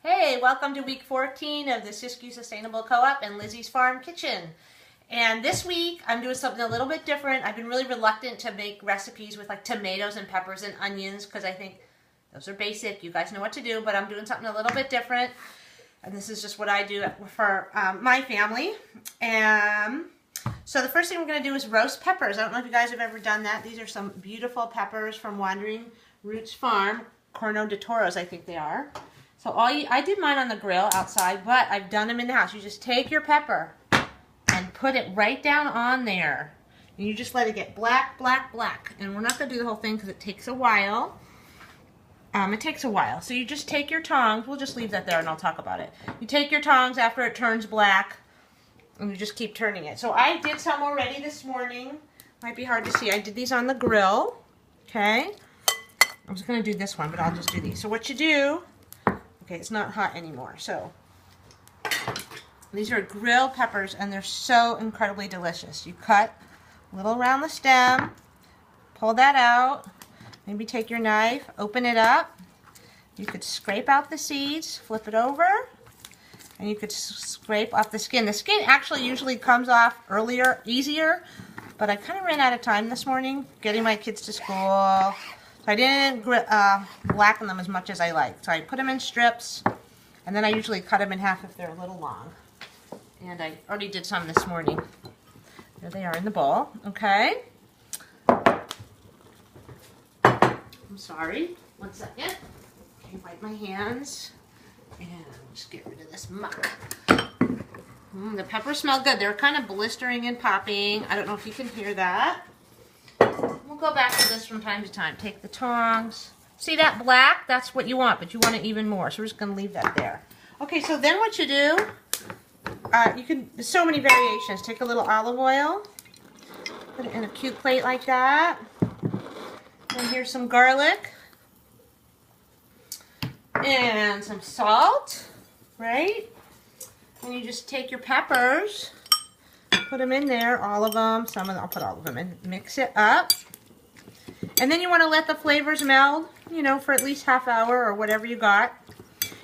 Hey, welcome to week 14 of the Siskiyou Sustainable Co-op and Lizzie's Farm Kitchen. And this week I'm doing something a little bit different. I've been really reluctant to make recipes with like tomatoes and peppers and onions because I think those are basic. You guys know what to do, but I'm doing something a little bit different. And this is just what I do for my family. So the first thing we're going to do is roast peppers. I don't know if you guys have ever done that. These are some beautiful peppers from Wandering Roots Farm. Corno de Toros, I think they are. So I did mine on the grill outside, but I've done them in the house. You just take your pepper and put it right down on there. And you just let it get black, black, black. And we're not going to do the whole thing because it takes a while. It takes a while. So you just take your tongs. We'll just leave that there and I'll talk about it. You take your tongs after it turns black and you just keep turning it. So I did some already this morning. Might be hard to see. I did these on the grill. Okay. I was going to do this one, but I'll just do these. So what you do... Okay, it's not hot anymore. So these are grilled peppers and they're so incredibly delicious. You cut a little around the stem, pull that out, maybe take your knife, open it up. You could scrape out the seeds, flip it over, and you could scrape off the skin. The skin actually usually comes off earlier, easier, but I kind of ran out of time this morning getting my kids to school. I didn't blacken them as much as I like. So I put them in strips, and then I usually cut them in half if they're a little long. And I already did some this morning. There they are in the bowl. Okay. I'm sorry. 1 second. Okay, wipe my hands. And just get rid of this muck. The peppers smell good. They're kind of blistering and popping. I don't know if you can hear that. We'll go back to this from time to time. Take the tongs. See that black? That's what you want, but you want it even more. So we're just going to leave that there. Okay, so then what you do, there's so many variations. Take a little olive oil, put it in a cute plate like that. And here's some garlic. And some salt, right? And you just take your peppers, put them in there, all of them. I'll put all of them in. Mix it up. And then you want to let the flavors meld, you know, for at least half hour or whatever you got.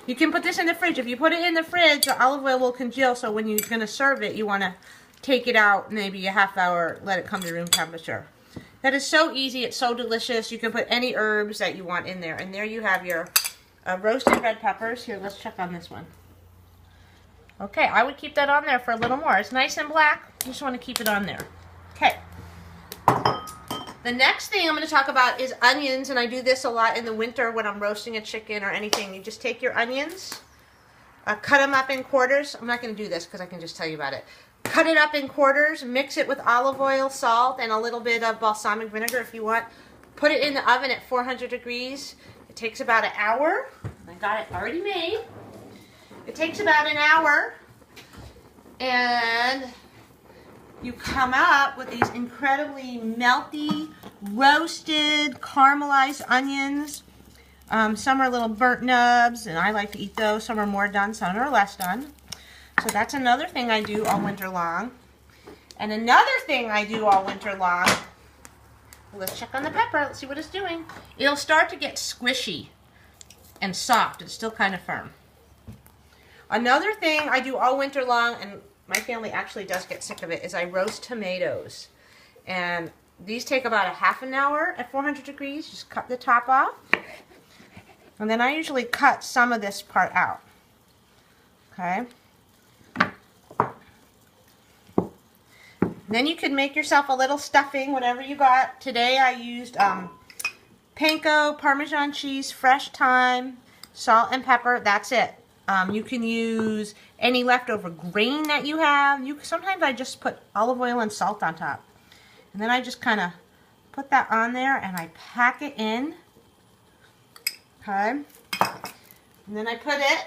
You can put this in the fridge. If you put it in the fridge, the olive oil will congeal, so when you're going to serve it, you want to take it out maybe a half hour, let it come to room temperature. That is so easy. It's so delicious. You can put any herbs that you want in there. And there you have your roasted red peppers. Here, let's check on this one. Okay, I would keep that on there for a little more. It's nice and black. You just want to keep it on there. Okay. The next thing I'm going to talk about is onions, and I do this a lot in the winter when I'm roasting a chicken or anything. You just take your onions, cut them up in quarters. I'm not going to do this because I can just tell you about it. Cut it up in quarters, mix it with olive oil, salt, and a little bit of balsamic vinegar if you want. Put it in the oven at 400 degrees. It takes about an hour. I got it already made. It takes about an hour, and you come up with these incredibly melty, roasted, caramelized onions. Some are little burnt nubs, and I like to eat those. Some are more done, some are less done. So that's another thing I do all winter long. And another thing I do all winter long, let's check on the pepper. Let's see what it's doing. It'll start to get squishy and soft. It's still kind of firm. Another thing I do all winter long, and my family actually does get sick of it, is I roast tomatoes. And these take about a half an hour at 400 degrees. Just cut the top off. And then I usually cut some of this part out. Okay. Then you can make yourself a little stuffing, whatever you got. Today I used panko, Parmesan cheese, fresh thyme, salt and pepper. That's it. You can use any leftover grain that you have. Sometimes I just put olive oil and salt on top. And then I just kind of put that on there and I pack it in. Okay. And then I put it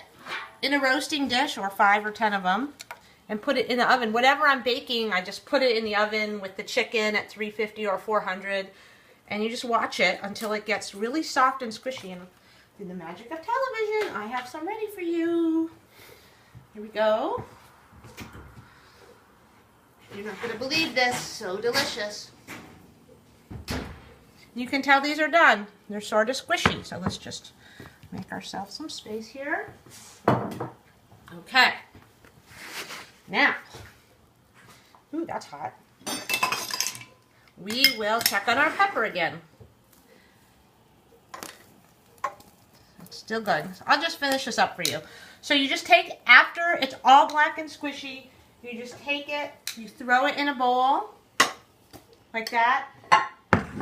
in a roasting dish, or 5 or 10 of them, and put it in the oven. Whatever I'm baking, I just put it in the oven with the chicken at 350 or 400. And you just watch it until it gets really soft and squishy. And through the magic of television, I have some ready for you. Here we go. You're not going to believe this. So delicious. You can tell these are done. They're sort of squishy. So let's just Make ourselves some space here. Okay. Now, ooh, that's hot. We will check on our pepper again. It's still good. So I'll just finish this up for you. So you just take, after it's all black and squishy, you just take it, you throw it in a bowl, like that.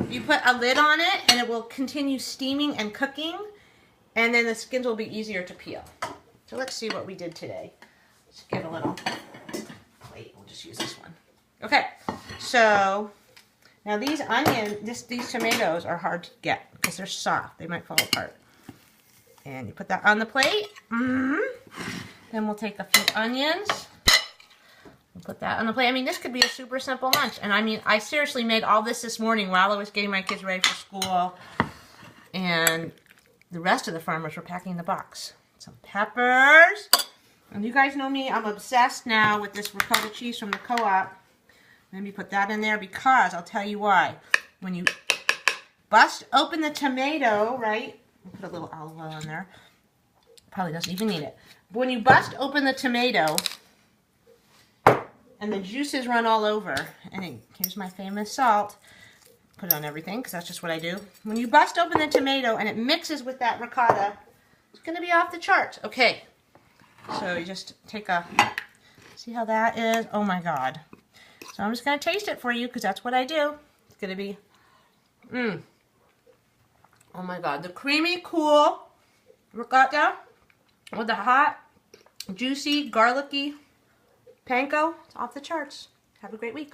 You put a lid on it, and it will continue steaming and cooking, and then the skins will be easier to peel. So let's see what we did today. Let's get a little plate. We'll just use this one. Okay, so now these these tomatoes are hard to get because they're soft. They might fall apart. And you put that on the plate. Then we'll take a few onions. We'll put that on the plate. I mean, this could be a super simple lunch. And I mean, I seriously made all this morning while I was getting my kids ready for school. And the rest of the farmers were packing the box. Some peppers. And you guys know me, I'm obsessed now with this ricotta cheese from the co-op. Let me put that in there because I'll tell you why. When you bust open the tomato, right? Put a little olive oil in there. Probably doesn't even need it. But when you bust open the tomato and the juices run all over, and here's my famous salt. Put it on everything because that's just what I do. When you bust open the tomato and it mixes with that ricotta, it's going to be off the charts. Okay. So you just take a, see how that is? Oh my God. So I'm just going to taste it for you because that's what I do. It's going to be, oh my God. The creamy, cool ricotta with the hot, juicy, garlicky panko. It's off the charts. Have a great week.